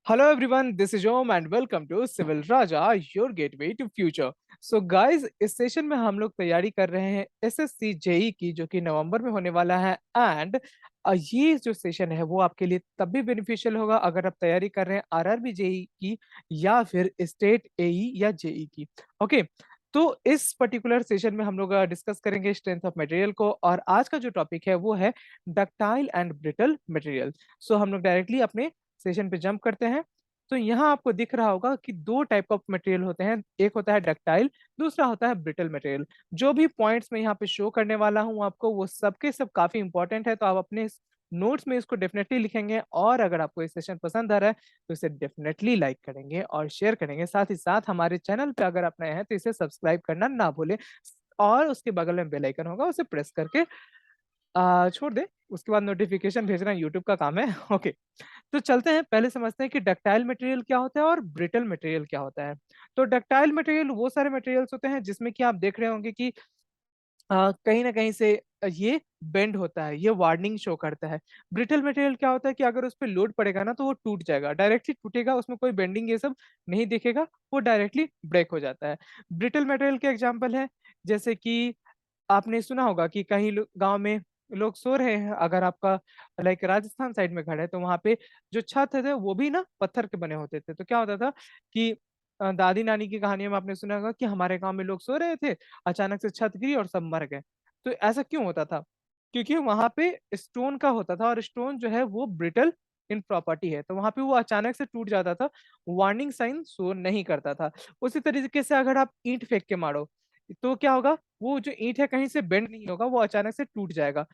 Hello everyone, this is Om and welcome to Civil Raja, your gateway to future. So guys, इस session में हम लोग तैयारी कर रहे हैं एसएससी जेई की जो कि नवंबर में होने वाला है एंड ये जो सेशन है वो आपके लिए तब भी बेनिफिशियल होगा अगर आप तैयारी कर रहे हैं आरआरबी जेई की या फिर स्टेट एई या जेई की। ओके, तो इस पर्टिकुलर सेशन में हम लोग डिस्कस करेंगे स्ट्रेंथ ऑफ मटेरियल को और आज का जो टॉपिक है वो है डक्टाइल एंड ब्रिटल मटेरियल। सो हम लोग डायरेक्टली अपने सेशन पे जंप करते हैं। तो यहाँ आपको दिख रहा होगा कि दो टाइप ऑफ मटेरियल होते हैं, एक होता है डक्टाइल, दूसरा होता है ब्रिटल मटेरियल। जो भी पॉइंट्स मैं यहाँ पे शो करने वाला हूँ आपको वो सबके सब काफी इंपॉर्टेंट है, तो आप अपने नोट्स में इसको डेफिनेटली लिखेंगे और अगर आपको ये सेशन पसंद आ रहा है तो इसे डेफिनेटली लाइक करेंगे और शेयर करेंगे। साथ ही साथ हमारे चैनल पे अगर आप नए हैं तो इसे सब्सक्राइब करना ना भूलें और उसके बगल में बेल आइकन होगा उसे प्रेस करके छोड़ दे। उसके बाद नोटिफिकेशन भेजना यूट्यूब का काम है। ओके, तो चलते हैं, पहले समझते हैं कि डक्टाइल मटेरियल क्या होता है और ब्रिटल मटेरियल क्या होता है। तो डक्टाइल मटेरियल वो सारे मटेरियल्स होते हैं जिसमें कि आप देख रहे होंगे कि कहीं ना कहीं से ये बेंड होता है, ये वार्निंग शो करता है। ब्रिटल मटेरियल क्या होता है कि अगर उस पर लोड पड़ेगा ना तो वो टूट जाएगा, डायरेक्टली टूटेगा, उसमें कोई बेंडिंग ये सब नहीं दिखेगा, वो डायरेक्टली ब्रेक हो जाता है। ब्रिटल मटेरियल के एग्जाम्पल है जैसे कि आपने सुना होगा कि कहीं गांव में लोग सो रहे हैं, अगर आपका लाइक राजस्थान साइड में घर है तो वहां पे जो छत थे वो भी ना पत्थर के बने होते थे। तो क्या होता था कि दादी नानी की कहानियों में आपने सुना होगा कि हमारे गांव में लोग सो रहे थे, अचानक से छत गिरी और सब मर गए। तो ऐसा क्यों होता था? क्योंकि वहां पे स्टोन का होता था और स्टोन जो है वो ब्रिटल इन प्रॉपर्टी है, तो वहां पे वो अचानक से टूट जाता था, वार्निंग साइन शो नहीं करता था। उसी तरीके से अगर आप ईंट फेंक के मारो तो क्या होगा, वो जो ईंट है कहीं से बेंड नहीं होगा, वो अचानक से टूट जाएगा।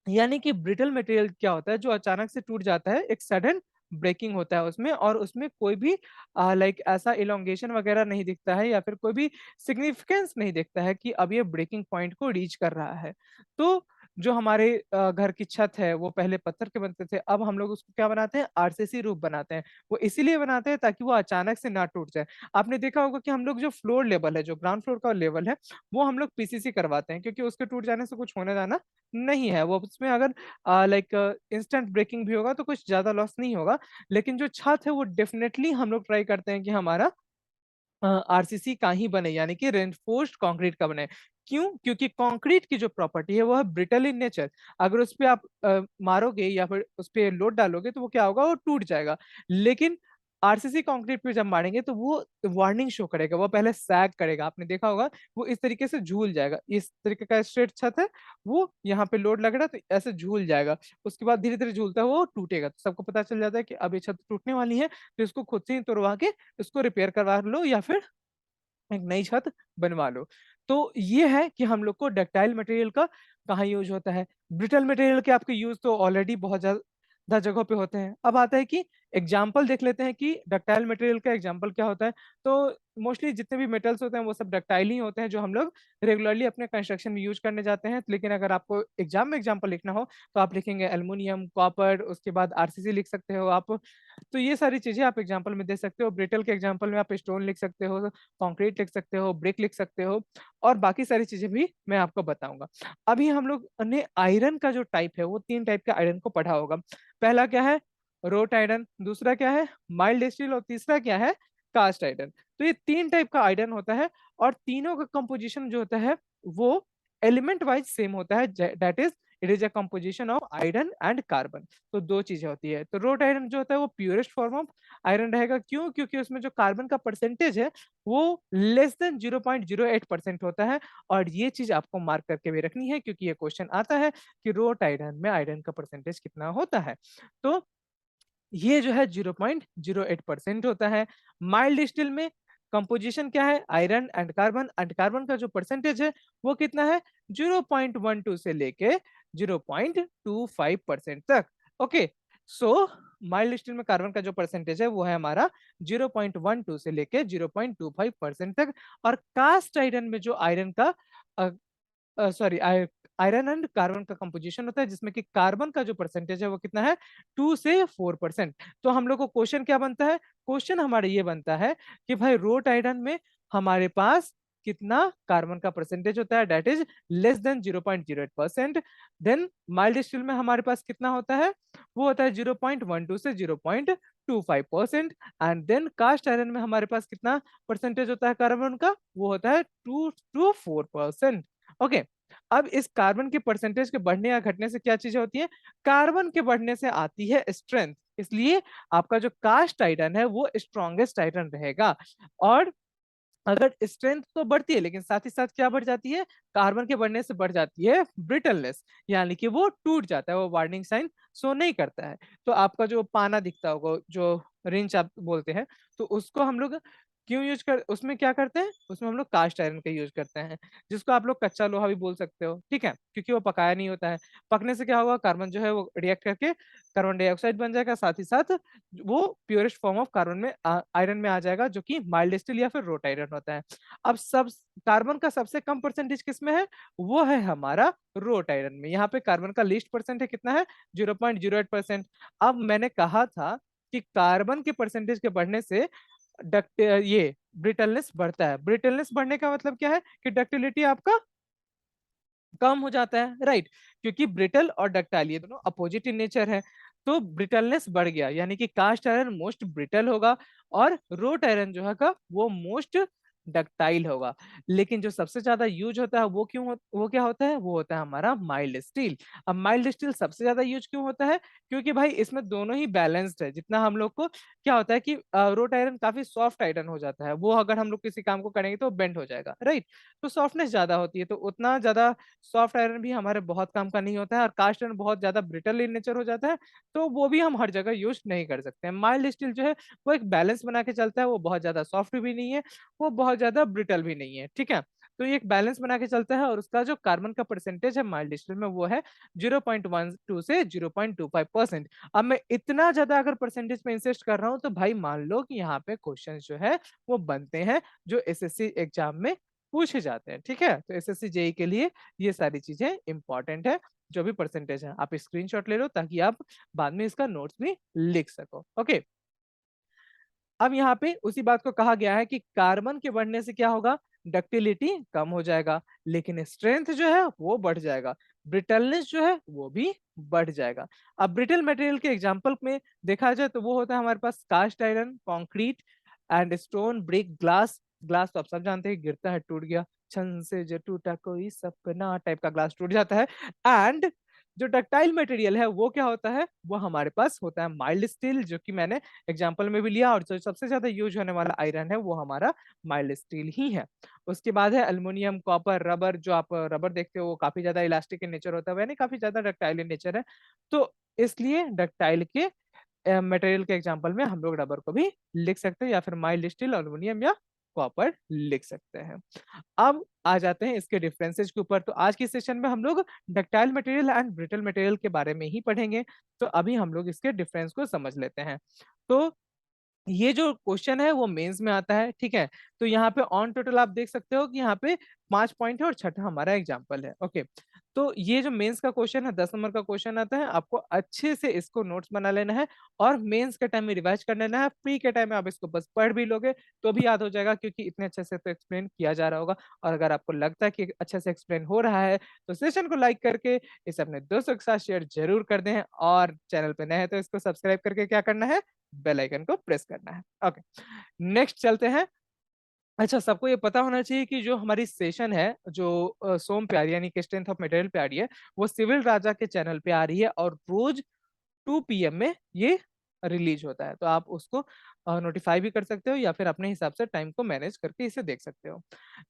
यानी कि ब्रिटल मटेरियल क्या होता है, जो अचानक से टूट जाता है, एक सडन ब्रेकिंग होता है उसमें और उसमें कोई भी लाइक ऐसा इलोंगेशन वगैरह नहीं दिखता है या फिर कोई भी सिग्निफिकेंस नहीं दिखता है कि अब ये ब्रेकिंग पॉइंट को रीच कर रहा है। तो जो हमारे घर की छत है वो पहले पत्थर के बनते थे, अब हम लोग उसको क्या बनाते हैं, आरसीसी रूफ बनाते हैं। वो इसीलिए बनाते हैं ताकि वो अचानक से ना टूट जाए। आपने देखा होगा कि हम लोग जो फ्लोर लेवल है, जो ग्राउंड फ्लोर का लेवल है, वो हम लोग पीसीसी करवाते हैं क्योंकि उसके टूट जाने से कुछ होने जाना नहीं है। वो उसमें अगर लाइक इंस्टेंट ब्रेकिंग भी होगा तो कुछ ज्यादा लॉस नहीं होगा, लेकिन जो छत है वो डेफिनेटली हम लोग ट्राई करते हैं कि हमारा आरसीसी का ही बने, यानी कि रेनफोर्स्ड कंक्रीट का बने। क्यों? क्योंकि कंक्रीट की जो प्रॉपर्टी है वो है ब्रिटल इन नेचर। अगर उस पे आप मारोगे या फिर उस पे लोड डालोगे तो वो क्या होगा, वो टूट जाएगा। लेकिन आरसीसी कंक्रीट पे जब मारेंगे तो वो वार्निंग शो करेगा, वो पहले सैग करेगा, आपने देखा होगा, वो इस तरीके से झूल जाएगा। इस तरीके का स्ट्रेट छत है, वो यहाँ पे लोड लग रहा है तो ऐसे झूल जाएगा। उसके बाद धीरे धीरे झूलता है वो टूटेगा, तो सबको पता चल जाता है कि अब ये छत टूटने वाली है, तो इसको खुद से ही तोड़वा के इसको रिपेयर करवा लो या फिर एक नई छत बनवा लो। तो ये है कि हम लोग को डक्टाइल मटेरियल का कहाँ यूज होता है। ब्रिटल मटेरियल के आपके यूज तो ऑलरेडी बहुत ज्यादा जगहों पे होते हैं। अब आता है कि एग्जाम्पल देख लेते हैं कि डक्टाइल मटेरियल का एग्जाम्पल क्या होता है। तो मोस्टली जितने भी मेटल्स होते हैं वो सब डक्टाइल ही होते हैं, जो हम लोग रेगुलरली अपने कंस्ट्रक्शन में यूज करने जाते हैं। लेकिन अगर आपको एग्जाम में एग्जाम्पल लिखना हो तो आप लिखेंगे एल्युमिनियम, कॉपर, उसके बाद आरसीसी लिख सकते हो आप। तो ये सारी चीजें आप एग्जाम्पल में दे सकते हो। ब्रिटल के एग्जाम्पल में आप स्टोन लिख सकते हो, कंक्रीट लिख सकते हो, ब्रिक लिख सकते हो और बाकी सारी चीजें भी मैं आपको बताऊंगा। अभी हम लोग ने आयरन का जो टाइप है वो तीन टाइप के आयरन को पढ़ा होगा। पहला क्या है, रोट आयरन, दूसरा क्या है, माइल्ड स्टील और तीसरा क्या है, कास्ट आयरन। तो ये तीन टाइप का आयरन होता है और तीनों का कंपोजिशन जो होता है वो एलिमेंट वाइज सेम होता है, that is it is a composition of iron and carbon. तो दो चीजें होती है। तो रोट आयरन जो होता है वो प्योरेस्ट फॉर्म ऑफ आयरन रहेगा। क्यों? क्योंकि उसमें जो कार्बन का परसेंटेज है वो लेस देन 0.08% होता है। और ये चीज आपको मार्क करके भी रखनी है क्योंकि ये क्वेश्चन आता है कि रोट आयरन में आयरन का परसेंटेज कितना होता है। तो ये जो है 0.08% होता है। माइल्ड स्टील में कंपोजिशन क्या है, आयरन एंड कार्बन का जो परसेंटेज है वो कितना है, 0.12 से लेके 0.25% तक। ओके, सो माइल्ड स्टील में कार्बन का जो परसेंटेज है वो है हमारा 0.12 से लेके 0.25% तक। और कास्ट आयरन में जो आयरन का सॉरी आयरन एंड कार्बन का कंपोजिशन होता है, जिसमें कि कार्बन का जो परसेंटेज है वो कितना है, 2 से 4%। तो हम लोग को क्वेश्चन क्या बनता है, क्वेश्चन हमारे ये बनता है कि भाई रोट आयरन में हमारे पास कितना कार्बन का परसेंटेज होता है, that is less than 0.08%। Then mild steel में हमारे पास कितना होता है, वो होता है 0.12 से 0.25%। एंड देन कास्ट आयरन में हमारे पास कितना परसेंटेज होता है कार्बन का, वो होता है 2 to 4%। ओके, अब इस कार्बन के परसेंटेज के बढ़ने या घटने से क्या चीजें होती है, कार्बन के बढ़ने से आती है स्ट्रेंथ, इसलिए आपका जो कास्ट आयरन है वो स्ट्रॉन्गेस्ट आयरन रहेगा। और अगर स्ट्रेंथ तो बढ़ती है लेकिन साथ ही साथ क्या बढ़ जाती है, कार्बन के बढ़ने से बढ़ जाती है ब्रिटलनेस, यानी कि वो टूट जाता है, वो वार्निंग साइन शो नहीं करता है। तो आपका जो पाना दिखता होगा, जो रिंच आप बोलते हैं, तो उसको हम लोग क्यों यूज कर, उसमें क्या करते हैं, उसमें हम लोग कास्ट आयरन का यूज करते हैं, जिसको आप लोग कच्चा लोहा भी बोल सकते हो, ठीक है, क्योंकि वो पकाया नहीं होता है। पकने से क्या होगा, कार्बन जो है वो रिएक्ट करके कार्बन डाइऑक्साइड बन जाएगा, साथ ही साथ वो प्योरेस्ट फॉर्म ऑफ कार्बन में आयरन में आ जाएगा, जो कि माइल्ड स्टील या फिर रोट आयरन होता है। अब सब कार्बन का सबसे कम परसेंटेज किसमें है, वो है हमारा रोट आयरन में। यहाँ पे कार्बन का लीस्ट परसेंट है कितना है, 0.08%। अब मैंने कहा था कि कार्बन के परसेंटेज के बढ़ने से डक्ट ये ब्रिटलनेस बढ़ता है। ब्रिटलनेस बढ़ने का मतलब क्या है कि डक्टिलिटी आपका कम हो जाता है, राइट, क्योंकि ब्रिटल और डक्टाइल ये दोनों अपोजिट इन नेचर है। तो ब्रिटलनेस बढ़ गया, यानी कि कास्ट आयरन मोस्ट ब्रिटल होगा और रोट आयरन जो है का वो मोस्ट डक्टाइल होगा। लेकिन जो सबसे ज्यादा यूज होता है वो वो क्या होता है, वो होता है हमारा माइल्ड स्टील। अब माइल्ड स्टील सबसे ज्यादा यूज क्यों होता है, क्योंकि भाई इसमें दोनों ही बैलेंस्ड है। जितना हम लोग को क्या होता है कि रोट आयरन काफी सॉफ्ट आयरन हो जाता है, वो अगर हम लोग किसी काम को करेंगे तो बेंड हो जाएगा, राइट, तो सॉफ्टनेस ज्यादा होती है, तो उतना ज्यादा सॉफ्ट आयरन भी हमारे बहुत काम का नहीं होता है। और कास्ट आयरन बहुत ज्यादा ब्रिटल इन नेचर हो जाता है, तो वो भी हम हर जगह यूज नहीं कर सकते हैं। माइल्ड स्टील जो है वो एक बैलेंस बना के चलता है, वो बहुत ज्यादा सॉफ्ट भी नहीं है, वो बहुत ज्यादा ब्रिटल भी नहीं है, ठीक है। तो ये एक बैलेंस बना के चलता है, और उसका जो कार्बन का परसेंटेज है माइल्ड स्टील में वो है 0.12 से 0.25%। अब मैं इतना ज्यादा अगर परसेंटेज पे इंसिस्ट कर रहा हूँ, तो भाई मान लो कि यहाँ पे क्वेश्चन जो है वो बनते हैं जो एसएससी एग्जाम में पूछे जाते हैं, ठीक है। तो एसएससी जेई के लिए ये सारी चीजें इंपॉर्टेंट है। जो भी परसेंटेज है आप स्क्रीनशॉट ले लो, ताकि आप बाद में इसका नोट्स भी लिख सको, ओके। अब यहाँ पे उसी बात को कहा गया है कि कार्बन के बढ़ने से क्या होगा, डक्टिलिटी कम हो जाएगा, लेकिन स्ट्रेंथ जो है वो बढ़ जाएगा, ब्रिटलनेस जो है वो भी बढ़ जाएगा। अब ब्रिटल मटेरियल के एग्जांपल में देखा जाए तो वो होता है हमारे पास cast iron, concrete and stone, brick, glass. Glass तो आप सब जानते हैं, गिरता है टूट गया, छन से जो टूटा कोई सपना टाइप का ग्लास टूट जाता है। एंड जो डक्टाइल मटेरियल है वो क्या होता है, वो हमारे पास होता है माइल्ड स्टील, जो कि मैंने एग्जाम्पल में भी लिया। और जो सबसे ज्यादा यूज होने वाला आयरन है वो हमारा माइल्ड स्टील ही है। उसके बाद है अल्युमिनियम, कॉपर, रबर। जो आप रबर देखते हो वो काफी ज्यादा इलास्टिक इन नेचर होता है, यानी काफी ज्यादा डक्टाइल इन नेचर है। तो इसलिए डक्टाइल के मटेरियल के एग्जाम्पल में हम लोग रबर को भी लिख सकते हैं, या फिर माइल्ड स्टील, अल्युमिनियम या कॉपर लिख सकते हैं। अब आ जाते हैं इसके डिफरेंसेस के ऊपर। तो आज के सेशन में हम लोग ductile material and brittle material के बारे में ही पढ़ेंगे। तो अभी हम लोग इसके डिफरेंस को समझ लेते हैं। तो ये जो क्वेश्चन है वो मेंस में आता है, ठीक है। तो यहाँ पे ऑन टोटल आप देख सकते हो कि यहाँ पे 5 पॉइंट है और छठा हमारा एग्जाम्पल है, ओके। तो ये जो मेंस का क्वेश्चन है 10 नंबर का क्वेश्चन आता है, आपको अच्छे से इसको नोट्स बना लेना है और मेंस के टाइम में रिवाइज कर लेना है। फ्री के टाइम में आप इसको बस पढ़ भी लोगे तो भी याद हो जाएगा, क्योंकि इतने अच्छे से तो एक्सप्लेन किया जा रहा होगा। और अगर आपको लगता है कि अच्छे से एक्सप्लेन हो रहा है, तो सेशन को लाइक करके इसे अपने दोस्तों के साथ शेयर जरूर कर दें, और चैनल पे नए हैं तो इसको सब्सक्राइब करके क्या करना है, बेल आइकन को प्रेस करना है, ओके। नेक्स्ट चलते हैं। अच्छा, सबको ये पता होना चाहिए कि जो हमारी सेशन है, जो सोम पे आ रही है, यानी कि स्ट्रेंथ ऑफ मटेरियल पे आ रही है, वो सिविल राजा के चैनल पे आ रही है, और रोज 2 PM में ये रिलीज होता है। तो आप उसको नोटिफाई भी कर सकते हो, या फिर अपने हिसाब से टाइम को मैनेज करके इसे देख सकते हो।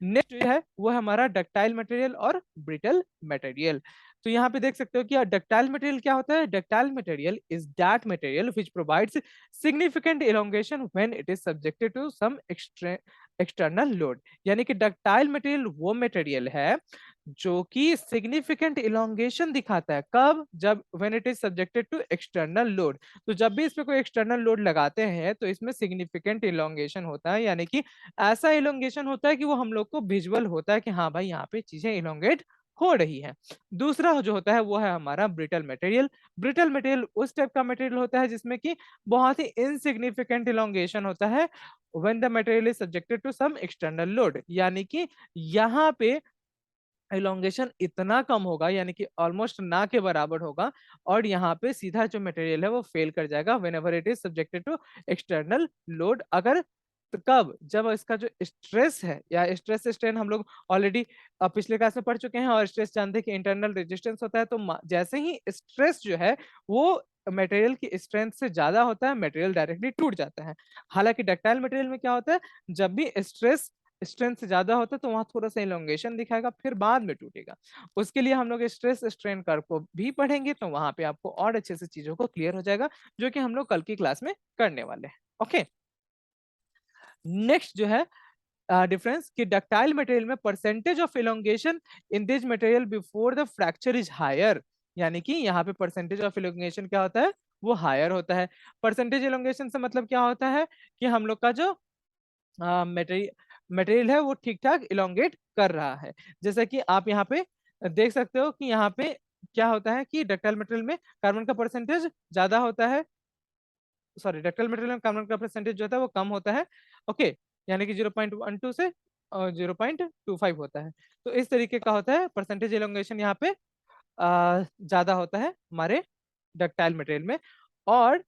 नेक्स्ट जो है वो है हमारा डक्टाइल मटेरियल और ब्रिटल मटेरियल। तो यहाँ पे देख सकते हो कि डक्टाइल मटेरियल क्या होता है। Ductile material is that material which provides significant elongation when it is subjected to some external load. यानी कि डक्टाइल मटेरियल वो मटेरियल है जो कि सिग्निफिकेंट इलोंगेशन दिखाता है, कब, जब when it is subjected to external load. तो जब भी इसमें कोई एक्सटर्नल लोड लगाते हैं तो इसमें सिग्निफिकेंट इलोंगेशन होता है, यानी कि ऐसा इलोंगेशन होता है कि वो हम लोग को विजुअल होता है कि हाँ भाई यहाँ पे चीजें इलोंगेट हो रही है। दूसरा जो होता है वो है हमारा ब्रिटल मटेरियल। ब्रिटल मटेरियल उस टाइप का मटेरियल होता है जिसमें कि बहुत ही इनसिग्निफिकेंट इलोंगेशन होता है when the material is subjected to some external load, यानी कि यहाँ पे इलोंगेशन इतना कम होगा, यानी कि ऑलमोस्ट ना के बराबर होगा, और यहाँ पे सीधा जो मटेरियल है वो फेल कर जाएगा whenever it is subjected to external load. अगर तो कब, जब इसका जो स्ट्रेस है या स्ट्रेस स्ट्रेन हम लोग ऑलरेडी पिछले क्लास में पढ़ चुके हैं, और स्ट्रेस जानते हैं कि इंटरनल रेजिस्टेंस होता है, तो जैसे ही स्ट्रेस जो है वो मटेरियल की स्ट्रेंथ से ज्यादा होता है, मटेरियल डायरेक्टली टूट जाता है। हालांकि डक्टाइल मटेरियल में क्या होता है, जब भी स्ट्रेस स्ट्रेंथ से ज्यादा होता है तो वहां थोड़ा सा इलोंगेशन दिखाएगा, फिर बाद में टूटेगा। उसके लिए हम लोग स्ट्रेस स्ट्रेन कर्व को भी पढ़ेंगे, तो वहां पे आपको और अच्छे से चीजों को क्लियर हो जाएगा, जो कि हम लोग कल की क्लास में करने वाले हैं। ओके, नेक्स्ट जो है डिफरेंस कि डक्टाइल मटेरियल में percentage of elongation in this material before the fracture is higher, यानी कि यहाँ पे परसेंटेज ऑफ इलोंगेशन क्या होता है, वो हायर होता है। परसेंटेज इलोंगेशन से मतलब क्या होता है कि हम लोग का जो मटेरियल मटेरियल है वो ठीक ठाक इलोंगेट कर रहा है। जैसा कि आप यहाँ पे देख सकते हो कि यहाँ पे क्या होता है कि डक्टाइल मटेरियल में कार्बन का परसेंटेज ज्यादा होता है, सॉरी डक्टाइल मटेरियल में कार्बन का परसेंटेज जो होता है वो कम होता है। ओके, यानी कि 0.12 से 0.25 होता है। तो इस तरीके का होता है परसेंटेज इलोंगेशन यहाँ पे ज्यादा होता है हमारे डक्टाइल मटेरियल में। और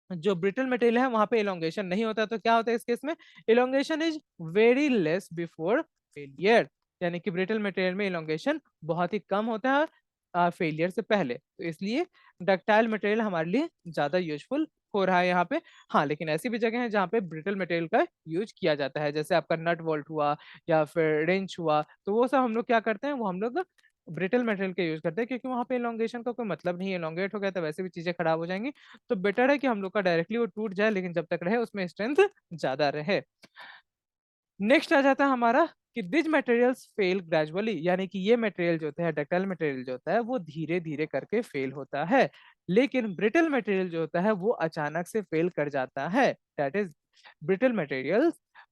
जो ब्रिटल मटेरियल है वहां पे इलोंगेशन नहीं होता, तो क्या होता है इस केस में, elongation is very less before failure, यानी कि ब्रिटल मटेरियल में इलोंगेशन बहुत ही कम होता है फेलियर से पहले, तो इसलिए डक्टाइल मटेरियल हमारे लिए ज्यादा यूजफुल हो रहा है यहाँ पे। हाँ, लेकिन ऐसी भी जगह है जहाँ पे ब्रिटल मटेरियल का यूज किया जाता है, जैसे आपका नट वोल्ट हुआ या फिर रेंच हुआ, तो वो सब हम लोग क्या करते हैं, वो हम लोग ब्रिटल मटेरियल का यूज करते हैं, क्योंकि वहाँ पे इलोंगेशन का कोई मतलब नहीं है, इलोंगेट हो गया तो वैसे भी चीजें खराब हो जाएंगी। तो बेटर है कि हम लोग का डायरेक्टली वो टूट जाए, लेकिन जब तक रहे उसमें स्ट्रेंथ ज्यादा रहे। नेक्स्ट आ जाता है हमारा कि दिस मटेरियल्स फेल ग्रेजुअली, यानी कि ये मटेरियल जो होता है, डक्टाइल मटेरियल जो होता है वो धीरे धीरे करके फेल होता है, लेकिन ब्रिटल मटेरियल जो होता है वो अचानक से फेल कर जाता है, that is brittle material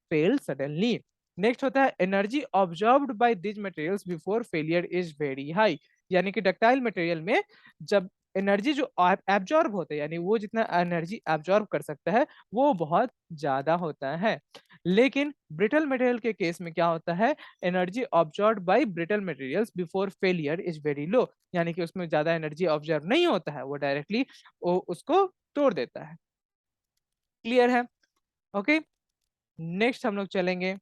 fail suddenly. Next होता है energy absorbed by this materials before failure is very high, यानी कि डक्टाइल मटेरियल में जब एनर्जी जो एब्जॉर्ब होता है, यानी वो जितना एनर्जी एब्जॉर्ब कर सकता है वो बहुत ज्यादा होता है। लेकिन ब्रिटल मटेरियल के केस में क्या होता है, energy absorb by brittle materials before failure is very low, यानी कि उसमें ज्यादा एनर्जी ऑब्जॉर्ब नहीं होता है, वो डायरेक्टली उसको तोड़ देता है। क्लियर है? ओके, नेक्स्ट हम लोग चलेंगे,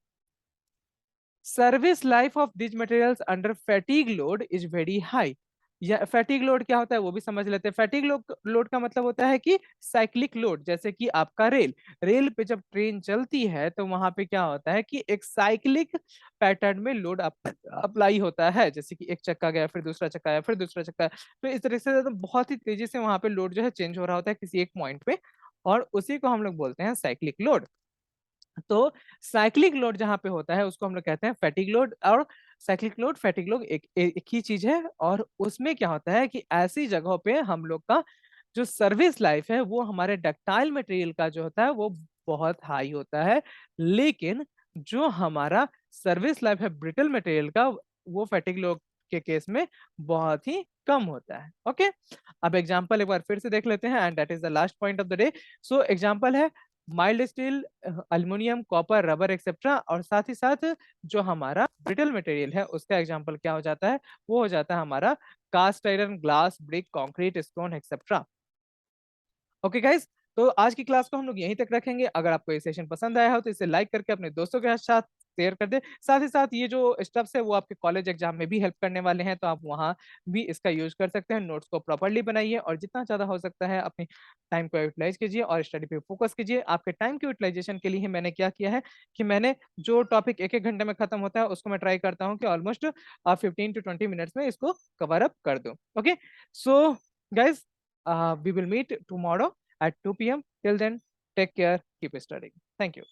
service life of this materials under fatigue load is very high. या फैटिग लोड क्या होता है वो भी समझ लेते हैं। फैटिग लोड का मतलब होता है कि साइक्लिक लोड, जैसे कि आपका रेल रेल पे जब ट्रेन चलती है तो वहां पे क्या होता है कि एक साइक्लिक पैटर्न में लोड अप्लाई होता है, जैसे कि एक चक्का गया फिर दूसरा चक्का आया फिर दूसरा चक्का आया। तो इस तरह से तो बहुत ही तेजी से वहां पे लोड जो है चेंज हो रहा होता है किसी एक पॉइंट पे, और उसी को हम लोग बोलते हैं साइक्लिक लोड। तो साइक्लिक लोड जहां पे होता है उसको हम लोग कहते हैं फैटिग लोड, और साइक्लिक लोड फैटिग लोड एक ही चीज है। और उसमें क्या होता है कि ऐसी जगहों पे हम लोग का जो सर्विस लाइफ है वो हमारे डक्टाइल मटेरियल का जो होता है वो बहुत हाई होता है, लेकिन जो हमारा सर्विस लाइफ है ब्रिटल मटेरियल का वो फैटिग लोड के केस में बहुत ही कम होता है। ओके, अब एग्जांपल एक बार फिर से देख लेते हैं, and that is the last point of the day. So example है mild steel, aluminium, copper, rubber etcetera, और साथ ही साथ जो हमारा ब्रिटल मटेरियल है उसका एग्जांपल क्या हो जाता है, वो हो जाता है हमारा cast iron, glass, brick, concrete, stone etcetera. Okay guys, तो आज की क्लास को हम लोग यहीं तक रखेंगे। अगर आपको ये सेशन पसंद आया हो तो इसे लाइक करके अपने दोस्तों के साथ शेयर कर दे। साथ ही साथ ये जो स्टेप्स है वो आपके कॉलेज एग्जाम में भी हेल्प करने वाले हैं, तो आप वहाँ भी इसका यूज कर सकते हैं। नोट्स को प्रॉपरली बनाइए और जितना ज्यादा हो सकता है अपनी टाइम को यूटिलाइज कीजिए और स्टडी पे फोकस कीजिए। आपके टाइम के यूटिलाइजेशन के लिए मैंने क्या किया है कि मैंने जो टॉपिक एक एक घंटे में खत्म होता है उसको मैं ट्राई करता हूँ कि ऑलमोस्ट 15 to 20 मिनट्स में इसको कवर अप कर दूं। Okay, so guys, we will meet tomorrow at 2 p.m. Till then, take care, keep studying. Thank you.